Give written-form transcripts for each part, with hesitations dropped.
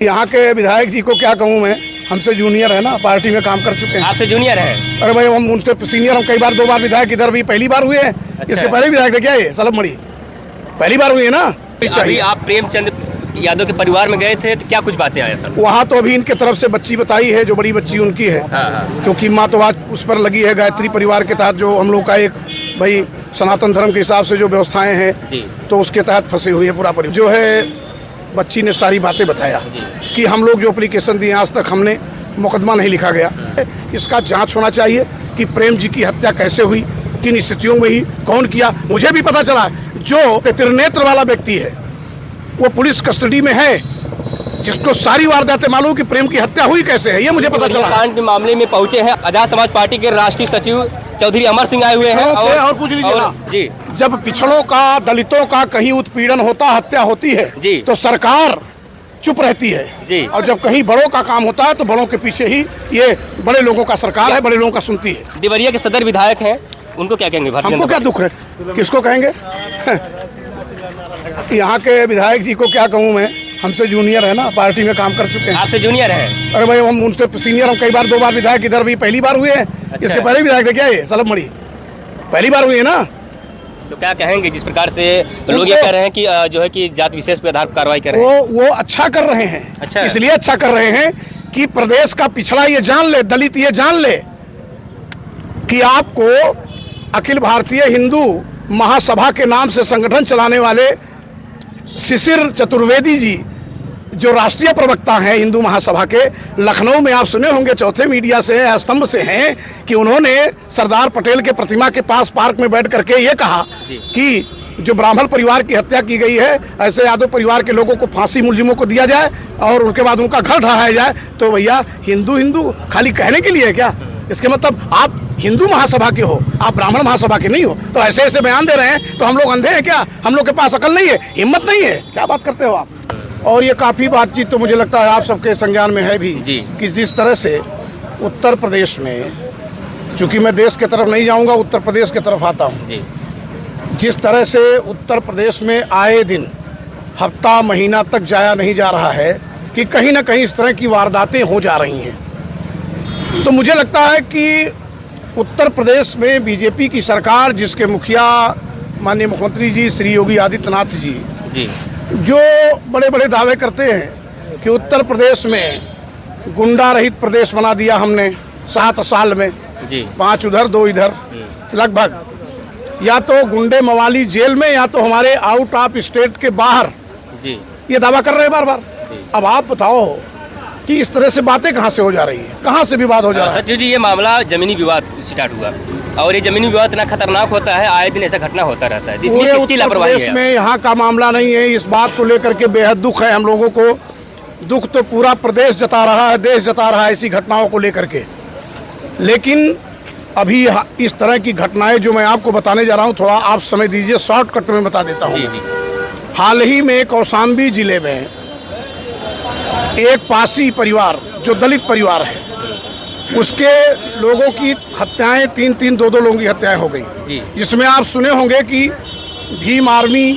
यहाँ के विधायक जी को क्या कहूँ मैं, हमसे जूनियर है ना, पार्टी में काम कर चुके हैं। आपसे जूनियर है? अरे भाई हम उनसे सीनियर, हम कई बार 2 बार विधायक, इधर भी पहली बार हुए हैं। अच्छा। इसके पहले विधायक थे क्या ये सलब मणि, पहली बार हुई है ना। अभी आप प्रेमचंद यादव के परिवार में गए थे तो क्या कुछ बातें आया सर? वहाँ तो अभी इनके तरफ से बच्ची बताई है, जो बड़ी बच्ची उनकी है, क्योंकि माँ तो आज उस पर लगी है। गायत्री परिवार के तहत जो हम लोग का एक भाई सनातन धर्म के हिसाब से जो व्यवस्थाएं हैं, तो उसके तहत फंसे हुए हैं पूरा परिवार। जो है बच्ची ने सारी बातें बताया कि हम लोग जो एप्लीकेशन दिए आज तक हमने मुकदमा नहीं लिखा गया। इसका जांच होना चाहिए कि प्रेम जी की हत्या कैसे हुई, किन स्थितियों में ही, कौन किया। मुझे भी पता चला जो त्रिनेत्र वाला व्यक्ति है वो पुलिस कस्टडी में है, जिसको सारी वारदातें मालूम कि प्रेम की हत्या हुई कैसे है, ये मुझे पता चला। कांड के मामले में पहुंचे हैं आजाद समाज पार्टी के राष्ट्रीय सचिव चौधरी अमर सिंह आए हुए हैं। और पूछ लीजिए ना जी, जब पिछड़ों का, दलितों का कहीं उत्पीड़न होता, हत्या होती है जी, तो सरकार चुप रहती है जी, और जब कहीं बड़ों का काम होता है तो बड़ों के पीछे ही ये बड़े लोगों का सरकार है, बड़े लोगों का सुनती है। देवरिया के सदर विधायक हैं, उनको क्या कहेंगे? हमको क्या दुख है, किसको कहेंगे? यहाँ के विधायक जी को क्या कहूँ मैं, हमसे जूनियर है ना, पार्टी में काम कर चुके हैं। आपसे जूनियर है? अरे भाई हम उनसे सीनियर, हम कई बार 2 बार विधायक, इधर भी पहली बार हुए हैं। अच्छा। इसके पहले विधायक थे क्या ये सलब मणि, पहली बार हुई है ना। तो क्या कहेंगे जिस प्रकार से लोग ये कह रहे हैं कि जो है कि जात विशेष पे आधार पर कार्रवाई कर रहे हैं? वो अच्छा कर रहे हैं। अच्छा। इसलिए अच्छा कर रहे हैं कि प्रदेश का पिछड़ा ये जान ले, दलित ये जान ले कि आपको अखिल भारतीय हिंदू महासभा के नाम से संगठन चलाने वाले शिशिर चतुर्वेदी जी, जो राष्ट्रीय प्रवक्ता हैं हिंदू महासभा के, लखनऊ में आप सुने होंगे, चौथे मीडिया से स्तंभ से हैं कि उन्होंने सरदार पटेल के प्रतिमा के पास पार्क में बैठ करके ये कहा कि जो ब्राह्मण परिवार की हत्या की गई है, ऐसे यादव परिवार के लोगों को फांसी मुलजिमों को दिया जाए और उसके बाद उनका घर ढहाया जाए। तो भैया हिंदू हिंदू खाली कहने के लिए है क्या? इसके मतलब आप हिंदू महासभा के हो, आप ब्राह्मण महासभा के नहीं हो। तो ऐसे ऐसे बयान दे रहे हैं तो हम लोग अंधे हैं क्या? हम लोग के पास अकल नहीं है, हिम्मत नहीं है? क्या बात करते हो आप? और ये काफ़ी बातचीत तो मुझे लगता है आप सबके संज्ञान में है भी कि जिस तरह से उत्तर प्रदेश में, चूँकि मैं देश के तरफ नहीं जाऊंगा, उत्तर प्रदेश की तरफ आता हूँ, जिस तरह से उत्तर प्रदेश में आए दिन हफ्ता महीना तक जाया नहीं जा रहा है कि कहीं ना कहीं इस तरह की वारदातें हो जा रही हैं, तो मुझे लगता है कि उत्तर प्रदेश में बीजेपी की सरकार, जिसके मुखिया माननीय मुख्यमंत्री जी श्री योगी आदित्यनाथ जी जो बड़े बड़े दावे करते हैं कि उत्तर प्रदेश में गुंडा रहित प्रदेश बना दिया हमने 7 साल में, 5 उधर 2 इधर, लगभग या तो गुंडे मवाली जेल में या तो हमारे आउट ऑफ स्टेट के बाहर, ये दावा कर रहे हैं बार बार। अब आप बताओ कि इस तरह से बातें कहाँ से हो जा रही है, कहाँ से विवाद हो जा रहा है? सचिव जी, ये मामला जमीनी विवाद स्टार्ट हुआ और ये जमीनी विवाद इतना खतरनाक होता है, आए दिन ऐसा घटना होता रहता है। इसमें किसकी लापरवाही है? में यहाँ का मामला नहीं है, इस बात को लेकर के बेहद दुख है हम लोगों को। दुख तो पूरा प्रदेश जता रहा है, देश जता रहा है ऐसी घटनाओं को लेकर के। लेकिन अभी इस तरह की घटनाएं जो मैं आपको बताने जा रहा हूँ, थोड़ा आप समय दीजिए, शॉर्टकट में बता देता हूँ। हाल ही में कौशाम्बी जिले में एक पासी परिवार जो दलित परिवार है, उसके लोगों की हत्याएं 3-3, 2-2 लोगों की हत्याएं हो गई, जिसमें आप सुने होंगे कि भीम आर्मी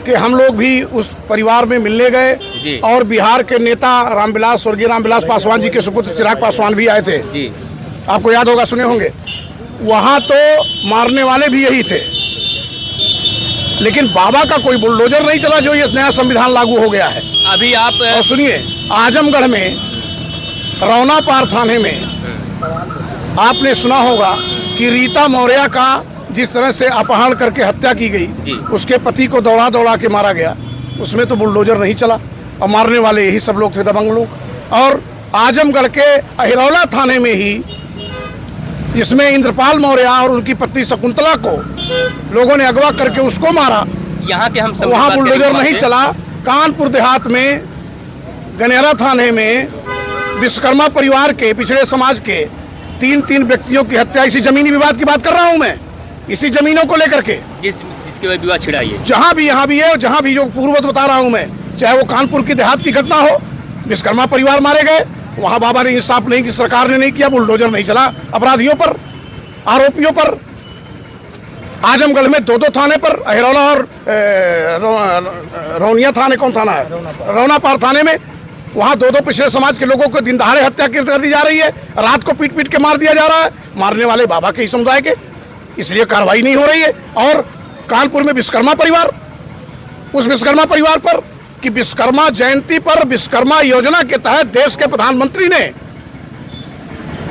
के हम लोग भी उस परिवार में मिलने गए और बिहार के नेता रामविलास, स्वर्गीय रामविलास पासवान जी के सुपुत्र चिराग पासवान भी आए थे, आपको याद होगा, सुने होंगे। वहाँ तो मारने वाले भी यही थे, लेकिन बाबा का कोई बुलडोजर नहीं चला जो ये नया संविधान लागू हो गया है। अभी आप और सुनिए, आजमगढ़ में रौना पार थाने में आपने सुना होगा कि रीता मौर्य का जिस तरह से अपहरण करके हत्या की गई, उसके पति को दौड़ा दौड़ा के मारा गया, उसमें तो बुलडोजर नहीं चला और मारने वाले यही सब लोग थे, दबंग लोग। और आजमगढ़ के अहिरौला थाने में ही, जिसमें इंद्रपाल मौर्य और उनकी पत्नी शकुंतला को लोगों ने अगवा करके उसको मारा, यहाँ के हम वहाँ बुलडोजर नहीं चला। कानपुर देहात में गनेरा थाने में विश्वकर्मा परिवार के, पिछड़े समाज के 3-3 व्यक्तियों की हत्या, इसी जमीनी विवाद की बात कर रहा हूँ मैं, इसी जमीनों को लेकर के जिसके विवाद छिड़ा है, जहाँ भी, यहाँ भी है, जहाँ भी जो पूर्ववत बता रहा हूँ मैं, चाहे वो कानपुर की देहात की घटना हो, विश्वकर्मा परिवार मारे गए, वहाँ बाबा ने इंसाफ नहीं की, सरकार ने नहीं किया, बुलडोजर नहीं चला अपराधियों पर, आरोपियों पर। आजमगढ़ में 2-2 थाने पर, अहिरौला और रौनिया थाने, कौन थाना है, रौना पार थाने में वहाँ दो पिछड़े समाज के लोगों को दिन दहाड़े हत्या कर दी जा रही है, रात को पीट पीट के मार दिया जा रहा है, मारने वाले बाबा के ही समुदाय के, इसलिए कार्रवाई नहीं हो रही है। और कानपुर में विश्वकर्मा परिवार, उस विश्वकर्मा परिवार पर कि विश्वकर्मा जयंती पर विश्वकर्मा योजना के तहत देश के प्रधानमंत्री ने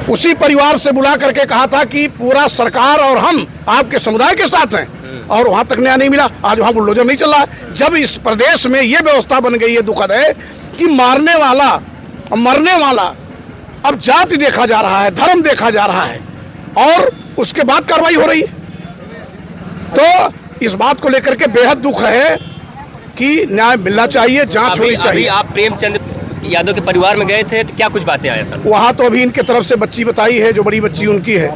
उसी परिवार से बुला करके कहा था कि पूरा सरकार और हम आपके समुदाय के साथ हैं, और वहां तक न्याय नहीं मिला। आज वहां बुलडोजर नहीं चल रहा है। जब इस प्रदेश में ये व्यवस्था बन गई है, दुखद है कि मारने वाला और मरने वाला अब जाति देखा जा रहा है, धर्म देखा जा रहा है, और उसके बाद कार्रवाई हो रही है। तो इस बात को लेकर के बेहद दुख है कि न्याय मिलना चाहिए, जांच होनी चाहिए। आप प्रेमचंद यादव के परिवार में गए थे तो क्या कुछ बातें आया सर? वहाँ तो अभी इनके तरफ से बच्ची बताई है, जो बड़ी बच्ची उनकी है,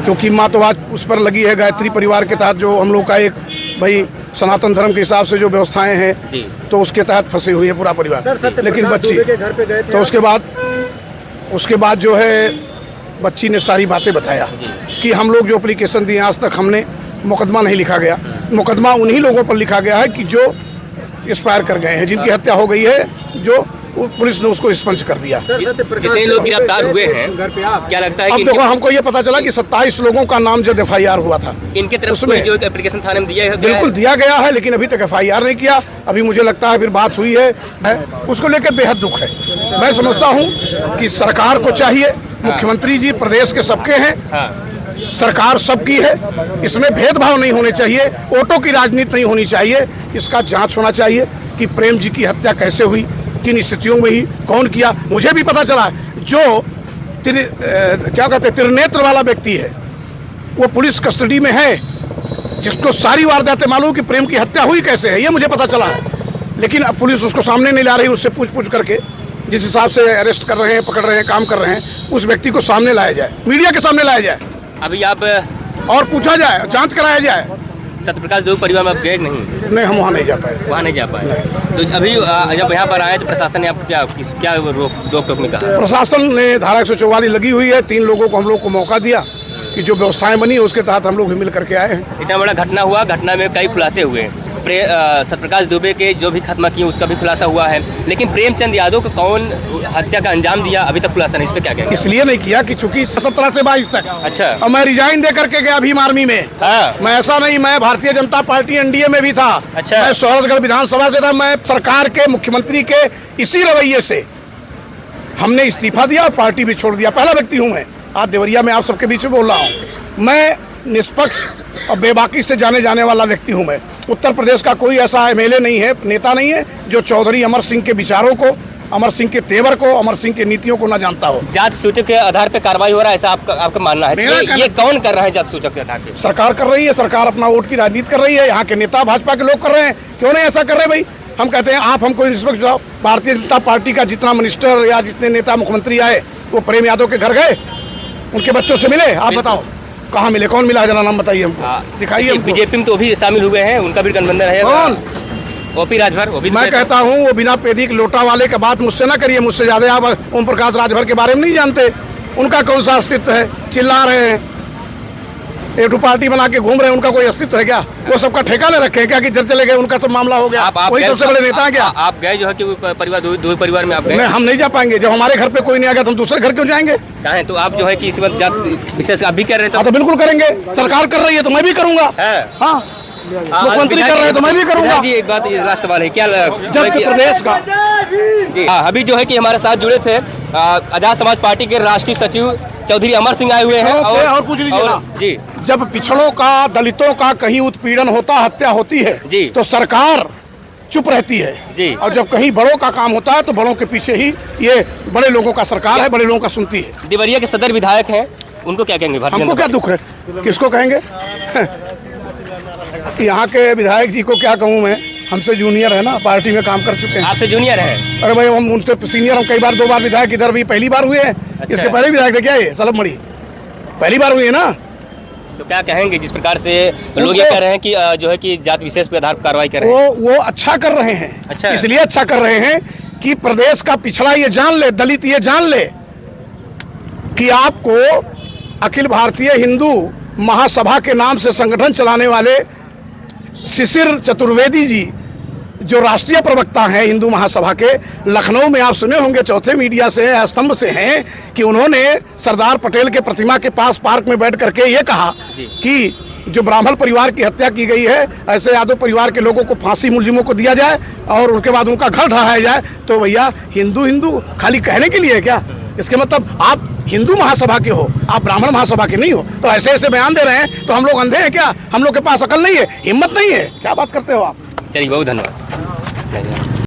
क्योंकि माँ तो आज उस पर लगी है। गायत्री परिवार के तहत जो हम लोग का एक भाई सनातन धर्म के हिसाब से जो व्यवस्थाएं हैं, तो उसके तहत फंसी हुई है पूरा परिवार। लेकिन बच्ची तो उसके बाद जो है बच्ची ने सारी बातें बताया कि हम लोग जो एप्लीकेशन दिए आज तक हमने मुकदमा नहीं लिखा गया। मुकदमा उन्हीं लोगों पर लिखा गया है कि जो एक्सपायर कर गए हैं, जिनकी हत्या हो गई है, जो पुलिस ने उसको स्पंज कर दिया। जितने लोग गिरफ्तार हुए हैं, क्या लगता है अब देखो हमको ये पता चला कि 27 लोगों का नाम जब FIR हुआ था, इनके तरफ में जो एप्लीकेशन थाने में दिया है, बिल्कुल दिया गया है, लेकिन अभी तक FIR नहीं किया। अभी मुझे लगता है फिर बात हुई है, उसको लेकर बेहद दुख है। मैं समझता हूँ कि सरकार को चाहिए, मुख्यमंत्री जी प्रदेश के सबके हैं, सरकार सबकी है, इसमें भेदभाव नहीं होने चाहिए, वोटों की राजनीति नहीं होनी चाहिए। इसका जांच होना चाहिए कि प्रेम जी की हत्या कैसे हुई, किन स्थितियों में ही, कौन किया। मुझे भी पता चला जो क्या कहते हैं त्रिनेत्र वाला व्यक्ति है, वो पुलिस कस्टडी में है, जिसको सारी वारदातें मालूम कि प्रेम की हत्या हुई कैसे है, ये मुझे पता चला है। लेकिन अब पुलिस उसको सामने नहीं ला रही, उससे पूछ करके जिस हिसाब से अरेस्ट कर रहे हैं, पकड़ रहे हैं, काम कर रहे हैं, उस व्यक्ति को सामने लाया जाए, मीडिया के सामने लाया जाए, अभी आप और पूछा जाए, जांच कराया जाए। सत्यप्रकाश दुबे परिवार में आप गए नहीं? हम वहाँ नहीं जा पाए। वहाँ नहीं जा पाए। तो अभी जब यहाँ पर आए तो प्रशासन ने आपको क्या रोक टोक में कहा? प्रशासन ने धारा 144 लगी हुई है, 3 लोगों को हम लोग को मौका दिया कि जो व्यवस्थाएं बनी उसके तहत हम लोग भी मिल करके आए हैं। इतना बड़ा घटना हुआ, घटना में कई खुलासे हुए। सत्यप्रकाश दुबे के जो भी खात्मा किए उसका भी खुलासा हुआ है, लेकिन प्रेमचंद यादव को कौन हत्या का अंजाम दिया अभी तक खुलासा नहीं। इस पे क्या कहेंगे? इसलिए नहीं किया कि चूंकि 17 से 22 तक। अच्छा। और मैं रिजाइन दे करके गया भीम आर्मी में। मैं ऐसा नहीं, मैं भारतीय जनता पार्टी NDA में भी था। अच्छा। मैं सोहरतगढ़ विधानसभा से था। मैं सरकार के, मुख्यमंत्री के इसी रवैये से हमने इस्तीफा दिया और पार्टी भी छोड़ दिया। पहला व्यक्ति हूँ मैं, आज देवरिया में आप सबके बीच में बोल रहा हूँ। मैं निष्पक्ष और बेबाकी से जाने जाने वाला व्यक्ति हूँ। मैं उत्तर प्रदेश का कोई ऐसा MLA नहीं है, नेता नहीं है, जो चौधरी अमर सिंह के विचारों को, अमर सिंह के तेवर को, अमर सिंह की नीतियों को न जानता हो। जात सूचक के आधार पर कार्रवाई हो रहा है, ऐसा आपका मानना है? ये कौन कर रहा है जात सूचक के आधार पर? सरकार कर रही है। सरकार अपना वोट की राजनीति कर रही है। यहाँ के नेता भाजपा के लोग कर रहे हैं। क्यों नहीं ऐसा कर रहे भाई? हम कहते हैं आप हमको रिस्पेक्ट दो। भारतीय जनता पार्टी का जितना मिनिस्टर या जितने नेता मुख्यमंत्री आए, वो प्रेम यादव के घर गए, उनके बच्चों से मिले? आप बताओ कहाँ मिले, कौन मिला? जरा नाम बताइए हमको, दिखाइए। बीजेपी में तो भी शामिल हुए हैं, उनका भी गठबंधन है। कौन? OP राजभर। मैं कहता हूँ वो बिना पेदी के लोटा वाले का बात मुझसे ना करिए। मुझसे ज्यादा आप ओम प्रकाश राजभर के बारे में नहीं जानते। उनका कौन सा अस्तित्व है? चिल्ला रहे हैं, एक पार्टी बना के घूम रहे हैं, उनका कोई अस्तित्व है क्या? वो सबका ठेका ले रखे हैं क्या कि जब चले गए उनका सब मामला हो गया? वही सबसे बड़े नेता है क्या? आप गए जो है कि परिवार, दो परिवार में आप गए? हम नहीं जा पाएंगे। जब हमारे घर पे कोई नहीं आ गया तो हम दूसरे घर क्यों जाएंगे? कहाँ है? तो आप जो है कि इस वक्त जात विशेष आप भी कर रहे थे? तो बिल्कुल करेंगे। सरकार कर रही है तो मैं भी करूँगा। हाँ, मुख्यमंत्री कर रहे हैं तो मैं भी करूँगा। जी, एक बात लास्ट सवाल है, क्या जब प्रदेश का जी अभी जो है कि हमारे साथ जुड़े थे आजाद समाज पार्टी के राष्ट्रीय सचिव चौधरी अमर सिंह आए हुए हैं। और पूछ लीजिए जी, जब पिछड़ों का, दलितों का कहीं उत्पीड़न होता, हत्या होती है जी, तो सरकार चुप रहती है जी, और जब कहीं बड़ों का काम होता है तो बड़ों के पीछे ही ये बड़े लोगों का सरकार है, बड़े लोगों का सुनती है। देवरिया के सदर विधायक हैं, उनको क्या कहेंगे? हमको क्या दुख है? किसको कहेंगे? यहाँ के विधायक जी को क्या कहूँ मैं, हमसे जूनियर है ना, पार्टी में काम कर चुके हैं। आपसे जूनियर है? अरे भाई हम उनसे सीनियर, हम कई बार 2 बार विधायक इधर भी पहली बार हुए हैं। अच्छा। इसके पहले विधायक थे क्या? ये सलब मड़ी पहली बार हुई है ना। तो क्या कहेंगे जिस प्रकार से लोग ये कह रहे हैं कि जो है कि जात विशेष पे आधार पर कार्रवाई कर रहे हैं? वो अच्छा कर रहे हैं। अच्छा। इसलिए अच्छा कर रहे हैं कि प्रदेश का पिछड़ा ये जान ले, दलित ये जान ले कि आपको अखिल भारतीय हिंदू महासभा के नाम से संगठन चलाने वाले शिशिर चतुर्वेदी जी, जो राष्ट्रीय प्रवक्ता हैं हिंदू महासभा के, लखनऊ में आप सुने होंगे, चौथे मीडिया से स्तंभ से हैं कि उन्होंने सरदार पटेल के प्रतिमा के पास पार्क में बैठ करके ये कहा कि जो ब्राह्मण परिवार की हत्या की गई है, ऐसे यादव परिवार के लोगों को फांसी मुलजिमों को दिया जाए और उसके बाद उनका घर ढहाया जाए। तो भैया हिंदू हिंदू खाली कहने के लिए है क्या? इसके मतलब आप हिंदू महासभा के हो, आप ब्राह्मण महासभा के नहीं हो। तो ऐसे ऐसे बयान दे रहे हैं तो हम लोग अंधे हैं क्या? हम लोग के पास अकल नहीं है, हिम्मत नहीं है? क्या बात करते हो आप? चलिए, बहुत धन्यवाद।